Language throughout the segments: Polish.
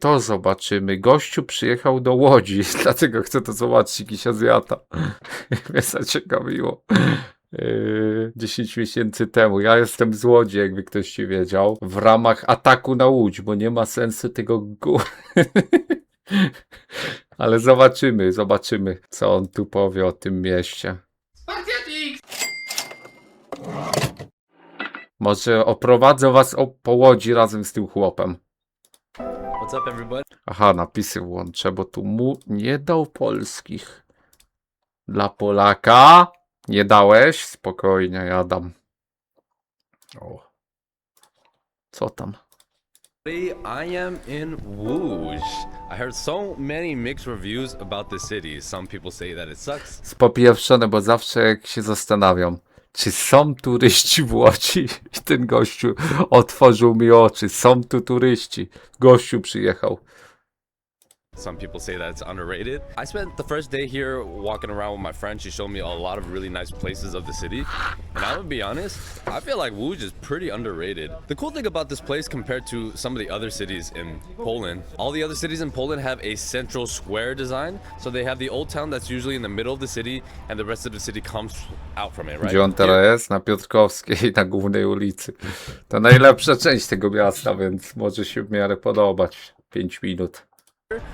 To zobaczymy. Gościu przyjechał do Łodzi, dlatego chcę to zobaczyć, jakiś Azjata. Mnie zaciekawiło. 10 miesięcy temu. Ja jestem z Łodzi, jakby ktoś ci wiedział. W ramach ataku na Łódź, bo nie ma sensu tego Ale zobaczymy, co on tu powie o tym mieście. Spartiatix! Może oprowadzę was po Łodzi razem z tym chłopem. What's up, everybody? Aha, napisy włączę, bo tu mu nie dał polskich. Dla Polaka nie dałeś? Spokojnie, ja dam. O. Co tam? I am in Łódź. I heard so many mixed reviews about the city. Some people say that it sucks. Spopiewrzone, bo zawsze jak się zastanawiam, czy są turyści w Łodzi? I ten gościu otworzył mi oczy. Są tu turyści. Gościu przyjechał. Some people say that it's underrated. I spent the first day here walking around with my friend. She showed me a lot of really nice places of the city. And I'm gonna be honest, I feel like Łódź is pretty underrated. The cool thing about this place compared to some of the other cities in Poland, all the other cities in Poland have a central square design. So they have the old town that's usually in the middle of the city and the rest of the city comes out from it, right? Gdzie on teraz jest? Na Piotrkowskiej, na głównej ulicy. To najlepsza część tego miasta, więc może się w miarę podobać. 5 minut.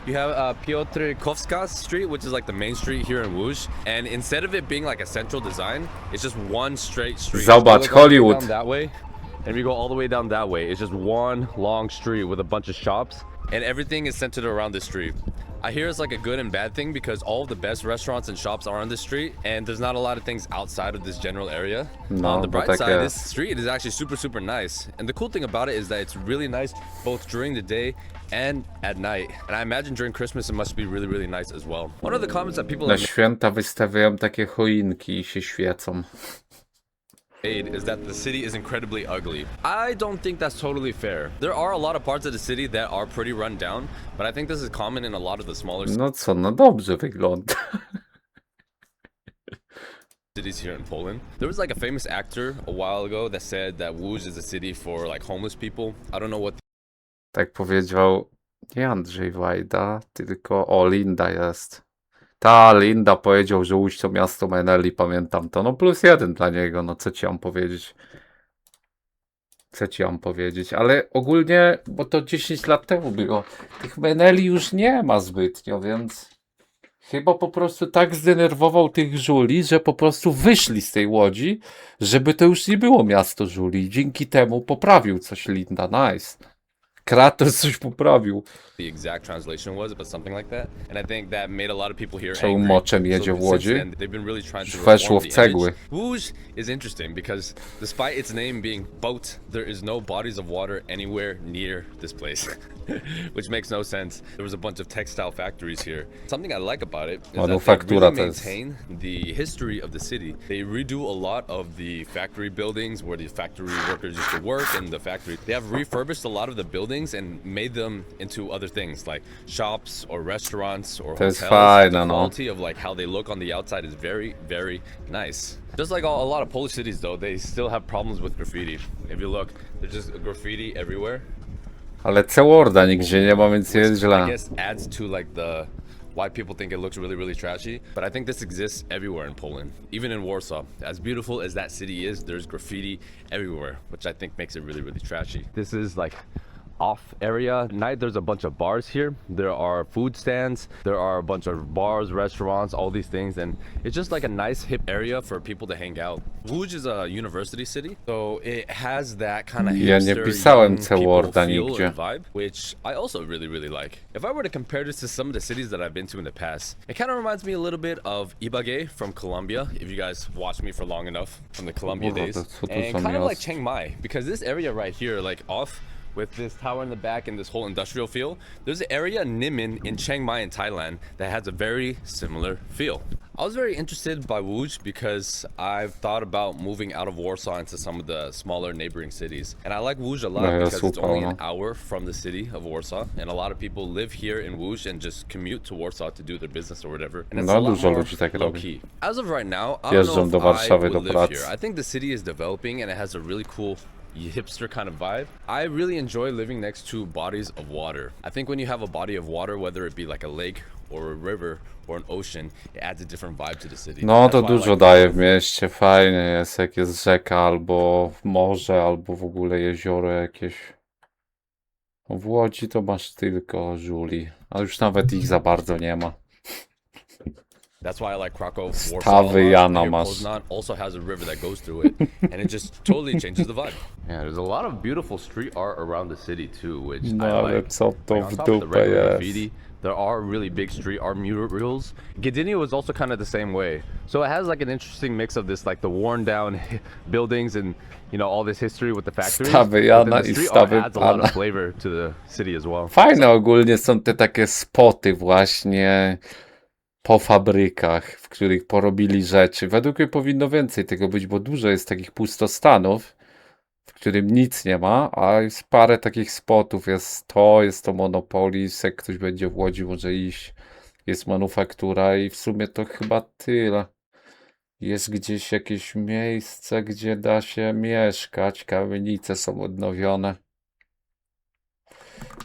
You have Piotrkowska street, which is like the main street here in Łódź, and instead of it being like a central design, it's just one straight street. Zobacz, Hollywood. Down that way, and if you go all the way down that way, it's just one long street with a bunch of shops, and everything is centered around this street. I hear it's like a good and bad thing because all of the best restaurants and shops are on this street, and there's not a lot of things outside of this general area. No, On the bright but side, this street is actually super nice, and the cool thing about it is that it's really nice both during the day and at night. And I imagine during Christmas it must be really nice as well. One of the comments that people Na have święta wystawiają takie choinki i się świecą. is that the city is incredibly ugly. I don't think that's totally fair. There are a lot of parts of the city that are pretty run down, but I think this is common in a lot of the smaller No co, no dobrze wygląda. cities here in Poland. There was like a famous actor a while ago that said that Łódź is a city for like homeless people. I don't know what Tak powiedział nie Andrzej Wajda, tylko Linda jest. Ta Linda powiedział, że Łódź to miasto Meneli, pamiętam to. No +1 dla niego, no co ci mam powiedzieć. Ale ogólnie, bo to 10 lat temu było, tych Meneli już nie ma zbytnio, więc chyba po prostu tak zdenerwował tych żuli, że po prostu wyszli z tej Łodzi, żeby to już nie było miasto żuli. Dzięki temu poprawił coś Linda, nice. Kratos coś poprawił. the exact translation was, but something like that. And I think that made a lot of people here Czemu angry. moczem jedzie w since Łodzi? then, they've been really trying to Weszło reform w the cegły. image. Łódź is interesting because despite its name being boat, there is no bodies of water anywhere near this place, which makes no sense. There was a bunch of textile factories here. Something I like about it is that they Manufaktura really to jest. maintain the history of the city. They redo a lot of the factory buildings where the factory workers used to work and the factory. They have refurbished a lot of the buildings and made them into other things like shops or restaurants or To jest hotels. fajne, The no. quality of like how they look on the outside is very, very nice. Just like a lot of Polish cities though, they still have problems with graffiti. If you look, there's just graffiti everywhere. Ale C-Worda nigdzie nie ma, więc jest I źle. guess adds to like the why people think it looks really, really trashy. But I think this exists everywhere in Poland, even in Warsaw. As beautiful as that city is, there's graffiti everywhere, which I think makes it really, really trashy. This is like off area night. There's a bunch of bars here. There are food stands. There are a bunch of bars, restaurants, all these things, and it's just like a nice hip area for people to hang out. Łódź is a university city, so it has that kind of Ja nie hipster, pisałem young C-Worda people feel nigdzie. and vibe, which I also really, really like. If I were to compare this to some of the cities that I've been to in the past, it kind of reminds me a little bit of Ibagué from Colombia, if you guys watched me for long enough from the Colombia Kurwa, days, to co tu and za kind of like miasto? Chiang Mai, because this area right here, like off with this tower in the back and this whole industrial feel, there's an area Nimin in Chiang Mai in Thailand that has a very similar feel. I was very interested by Łódź because I've thought about moving out of Warsaw into some of the smaller neighboring cities. And I like Łódź a lot No, ja because it's super, only no. an hour from the city of Warsaw. And a lot of people live here in Łódź and just commute to Warsaw to do their business or whatever. And it's No, a lot dużo more ludzi tak low robi. key. As of right now, I Jeżdżą don't do know if I Warszawy would do live pracy. here. I think the city is developing and it has a really cool hipster kind of vibe. I really enjoy living next to bodies of water. I think when you have a body of water, whether it be like a lake or a river or an ocean, it adds a different vibe to the city. No That's to why I dużo like daje w mieście, fajnie jest, jak jest rzeka albo morze, albo w ogóle jezioro jakieś. W Łodzi to masz tylko żuli, a już nawet ich za bardzo nie ma. That's why I like Krakow, Warsaw. Stawy Jana Here, masz. Poznan also has a river that goes through it, and it just totally changes the vibe. Yeah, there's a lot of beautiful street art around the city too, which No I ale like. co to Like, on w top of the dupę regular jest? graffiti, there are really big street art murals. Gdynia was also kind of the same way. So it has like an interesting mix of this, like the worn down buildings and all this history with the factories. Stawy but then Jana the i street art stawy adds a lot Pana. of flavor to the city as well. Fajne ogólnie są te takie spoty właśnie po fabrykach, w których porobili rzeczy. Według mnie powinno więcej tego być, bo dużo jest takich pustostanów, w którym nic nie ma, a jest parę takich spotów. Jest to Monopolis, jak ktoś będzie w Łodzi może iść. Jest manufaktura i w sumie to chyba tyle. Jest gdzieś jakieś miejsce, gdzie da się mieszkać, kamienice są odnowione.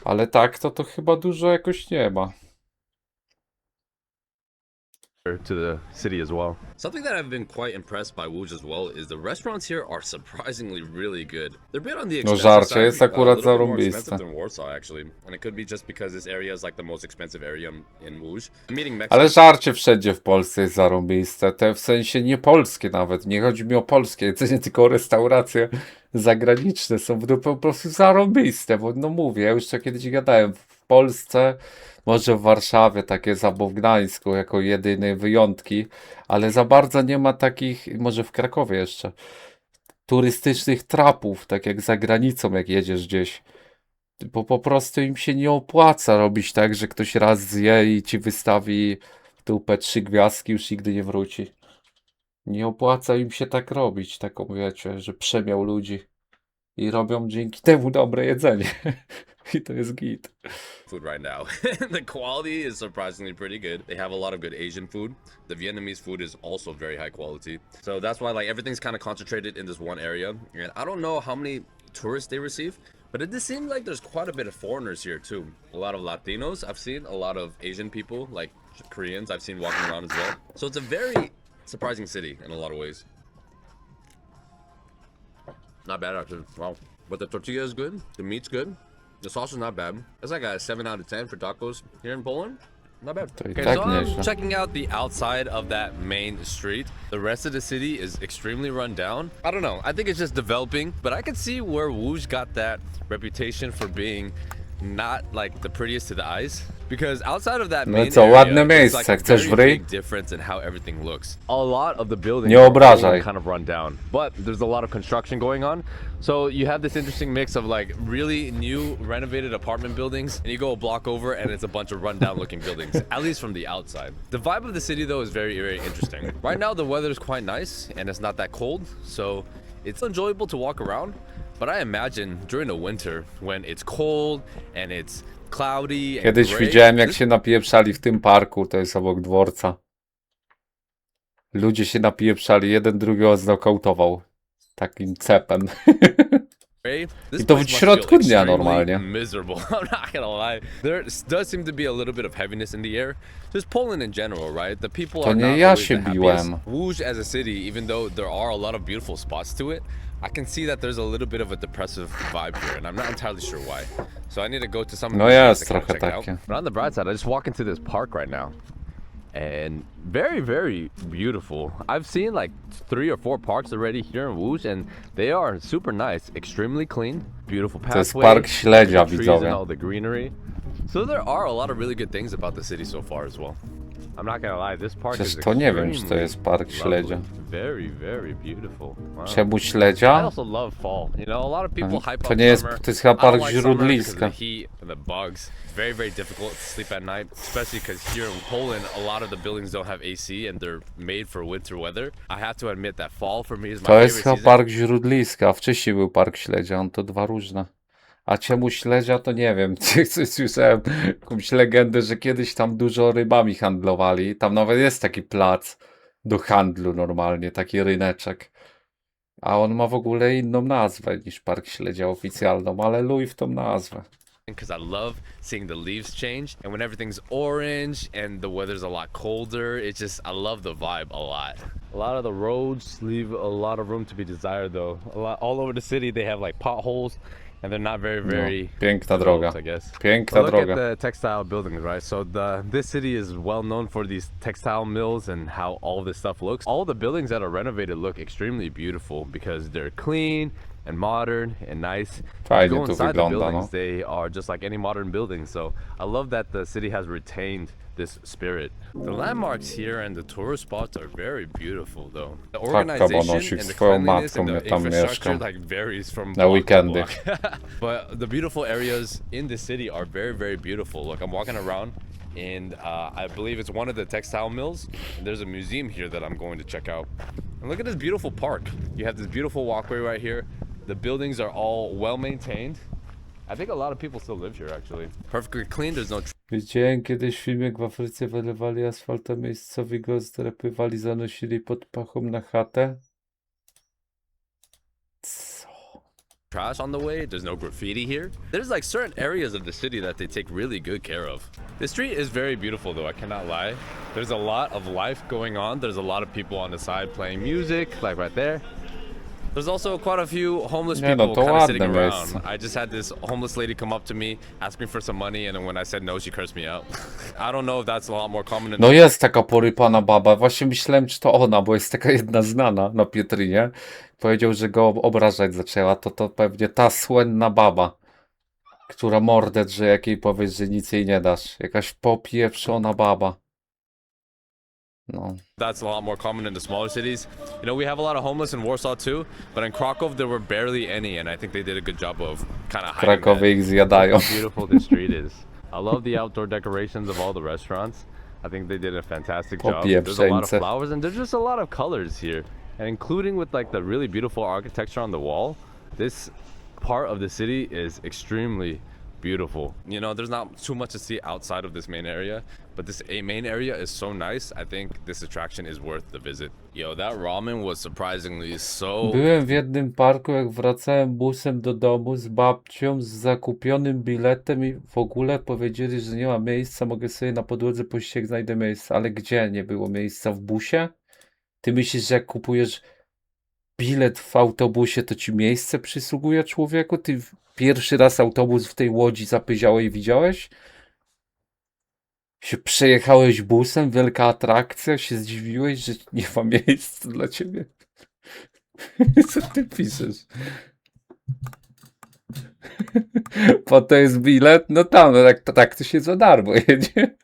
Ale tak, to chyba dużo jakoś nie ma. To the city as well. Something that I've been quite impressed by Łódź as well is the restaurants here are surprisingly really good. They're a bit on the No expensive żarcie, side, jest a akurat little bit more zarąbiste. expensive than Warsaw actually, and it could be just because this area is like the most expensive area in Łódź. Meeting Mexicans. Ale żarcie wszędzie w Polsce jest zarąbiste. Te w sensie nie polskie nawet. Nie chodzi mi o polskie jedzenie, tylko o restauracje zagraniczne. Są po prostu zarąbiste, bo no mówię, ja już to kiedyś gadałem. W Polsce, może w Warszawie, takie za Gdańsku jako jedyne wyjątki, ale za bardzo nie ma takich, może w Krakowie jeszcze, turystycznych trapów, tak jak za granicą, jak jedziesz gdzieś. Bo po prostu im się nie opłaca robić tak, że ktoś raz zje i ci wystawi w dupę 3 gwiazdki, już nigdy nie wróci. Nie opłaca im się tak robić, taką wiecie, że przemiał ludzi. I robią dzięki temu dobre jedzenie. I to jest git. Food right now. The quality is surprisingly pretty good. They have a lot of good Asian food. The Vietnamese food is also very high quality. So that's why like everything's kind of concentrated in this one area. And I don't know how many tourists they receive, but it does seem like there's quite a bit of foreigners here too. A lot of Latinos I've seen, a lot of Asian people, like Koreans I've seen walking around as well. So it's a very surprising city in a lot of ways. Not bad actually. Wow. But the tortilla is good. The meat's good. The sauce is not bad. It's like a 7 out of 10 for tacos here in Poland. Not bad. To i Okay, tak so I'm nieźle. checking out the outside of that main street. The rest of the city is extremely run down. I don't know. I think it's just developing, but I can see where Łódź got that reputation for being not like the prettiest to the eyes. Because outside of that No main co, area, ładne it's miejsce. like a Chcesz w very ryj? big difference in how everything looks. A lot of the buildings Nie are obrażaj. kind of run down, but there's a lot of construction going on. So you have this interesting mix of like really new renovated apartment buildings, and you go a block over and it's a bunch of rundown looking buildings, at least from the outside. The vibe of the city though is very, very interesting. Right now the weather is quite nice and it's not that cold, so it's enjoyable to walk around. But I imagine during the winter when it's cold and it's cloudy and Kiedyś gray, widziałem, jak się napieprzali w tym parku, to jest obok dworca. Ludzie się napieprzali, jeden drugiego znokautował takim cepem. This I to w place must środku feel dnia extremely normalnie. Miserable. I'm not gonna lie. There does seem to be a little bit of heaviness in the air. Just Poland in general, right? The people To are nie not ja always się the happiest. biłem. Łódź as a city, even though there are a lot of beautiful spots to it, I can see that there's a little bit of a depressive vibe here, and I'm not entirely sure why. So I need to go to some of No these jest to kind of trochę check it out. takie. But on the bright side, I just walk into this park right now. And very, very beautiful. I've seen like 3 or 4 parks already here in Łódź, and they are super nice, extremely clean, beautiful To jest pathways, park śledzia, trees widzowie. and all the greenery. So there are a lot of really good things about the city so far as well. I'm not gonna lie, this park Przecież is to nie wiem, czy to extremely jest park lovely. śledzia. Very, very beautiful. Wow. Czemu I śledzia? also love fall. You know, a lot of people hype To up nie jest, summer. to jest chyba I don't park like summer because of źródliska. the heat and the bugs. It's very, very difficult to sleep at night, especially because here in Poland, a lot of the buildings don't have AC and they're made for winter weather. I have to admit that fall for me is my To jest favorite chyba season. park źródliska, a wcześniej był park śledzia, on to dwa różne. A czemu śledzia, to nie wiem. Coś słyszałem jakąś legendę, że kiedyś tam dużo rybami handlowali. Tam nawet jest taki plac do handlu normalnie, taki ryneczek. A on ma w ogóle inną nazwę niż Park Śledzia oficjalną, ale luj w tą nazwę. because I love seeing the leaves change, and when everything's orange and the weather's a lot colder, it's just, I love the vibe a lot. A lot of the roads leave a lot of room to be desired though. All over the city they have like potholes and they're not very Piękna developed, droga. I guess. Piękna Look droga. at the textile buildings, right? So this city is well known for these textile mills and how all of this stuff looks. All the buildings that are renovated look extremely beautiful because they're clean and modern and nice. Fajnie Go tu inside the wygląda, buildings, no. they are just like any modern building. So I love that the city has retained this spirit. The landmarks here and the tourist spots are very beautiful though. The organization Bonosik, and the swoją cleanliness matką and the mnie tam infrastructure mieszkam. like varies from Na block to weekendy. block. But the beautiful areas in the city are very beautiful. Look, I'm walking around and I believe it's one of the textile mills and there's a museum here that I'm going to check out. And look at this beautiful park. You have this beautiful walkway right here. The buildings are all well maintained. I think a lot of people still live here actually. Perfectly clean, there's no Widziałem kiedyś film, jak w Afryce wylewali asfalt, a miejscowi go zdrapywali, zanosili pod pachą na chatę. Co? trash on the way. There's no graffiti here. There's like certain areas of the city that they take really good care of. The street is very beautiful though, I cannot lie. There's a lot of life going on. There's a lot of people on the side playing music, like right there. There's also quite a few homeless Nie no, people to kind of sitting ładne around. miejsce. I just had this homeless lady come up to me, ask me for some money, and then when I said no, she cursed me out. I don't know if that's a lot more common in No jest taka porypana baba. Właśnie myślałem, czy to ona, bo jest taka jedna znana na Pietrynie. Powiedział, że go obrażać zaczęła. To pewnie ta słynna baba, która mordę drze, jak jej powiesz, że nic jej nie dasz. Jakaś popieprzona baba. No. That's a lot more common in the smaller cities. You know, we have a lot of homeless in Warsaw too, but in Krakow there were barely any, and I think they did a good job of kind of W hiding Krakowie ich zjadają. how beautiful this street is. I love the outdoor decorations of all the restaurants. I think they did a fantastic job. There's a lot of Popieprzeńce. flowers and there's just a lot of colors here, and including with like the really beautiful architecture on the wall, this part of the city is extremely beautiful. You know, there's not too much to see outside of this main area, but this main area is so nice. I think this attraction is worth the visit. Yo, that ramen was surprisingly so Byłem w jednym parku, jak wracałem busem do domu z babcią, z zakupionym biletem i w ogóle powiedzieli, że nie ma miejsca, mogę sobie na podłodze pościć, jak znajdę miejsce. Ale gdzie nie było miejsca? W busie? Ty myślisz, że jak kupujesz bilet w autobusie, to ci miejsce przysługuje, człowieku? Ty pierwszy raz autobus w tej Łodzi zapyziałej widziałeś? Się przejechałeś busem, wielka atrakcja, się zdziwiłeś, że nie ma miejsca dla ciebie. Co ty piszesz? Po to jest bilet? No tam, no tak to się za darmo jedzie.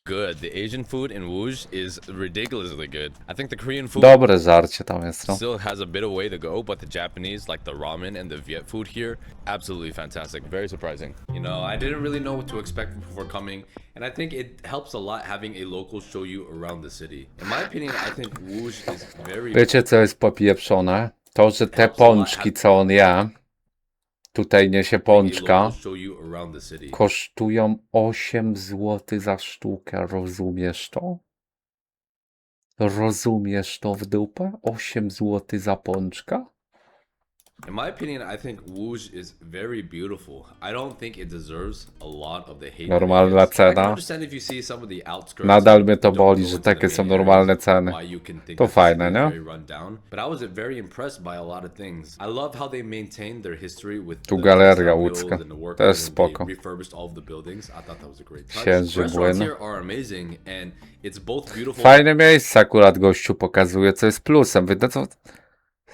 good. The Asian food in Łódź is ridiculously good. I think the Korean food Dobre żarcie tam jest, no. still has a bit of way to go, but the Japanese, like the ramen and the Viet food here, absolutely fantastic. Very surprising. You know, I didn't really know what to expect before coming, and I think it helps a lot having a local show you around the city. In my opinion, I think Łódź is very... Wiecie, co jest popieprzone? To, że te pączki, co on je, tutaj niesie pączka, kosztują 8 zł za sztukę. Rozumiesz to? Rozumiesz to w dupę? 8 zł za pączka? In my opinion, I think Łódź is very beautiful. I don't think it deserves a lot of the hate. Normalna I can cena. understand if you see some of the outskirts. Nadal mnie to don't boli, go że into the takie są main normalne areas, ceny. why you can think To that the fajne, city is nie? very run down. But I was very impressed by a lot of things. I love how they maintained their history with Tu the galeria textile łódzka. mills and the workers, Też and spoko. they refurbished all of the buildings. I thought that was a great touch. Księży Restaurants Błyn. here are amazing and it's both beautiful. Fajne miejsce akurat gościu pokazuje, co jest plusem. To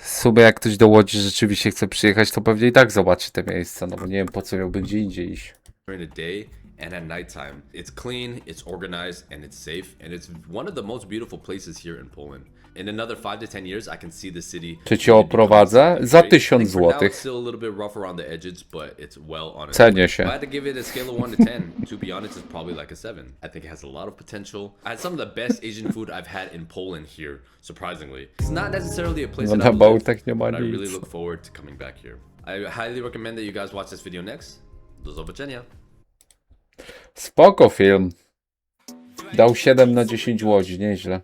w sumie jak ktoś do Łodzi rzeczywiście chce przyjechać, to pewnie i tak zobaczy te miejsca, no bo nie wiem, po co miałby gdzie indziej iść. During the day and at nighttime. It's clean, it's organized, and it's safe, and it's one of the most beautiful places here in Poland. In another 5 to 10 years, I can see the city. Czy cię oprowadzę? Za 1000 For now, it's złotych. still a little bit rough around the edges, but it's well on its Cenię way. się. If I had to give it a scale of 1 to 10, to be honest, it's probably like a 7. I think it has a lot of potential. I had some of the best Asian food I've had in Poland here, surprisingly. It's not necessarily a place No that na I live, Bałtach nie ma but I really nic. look forward to coming back here. I highly recommend that you guys watch this video next. Do zobaczenia. Spoko film. Dał 7 na 10 Łodzi, nieźle.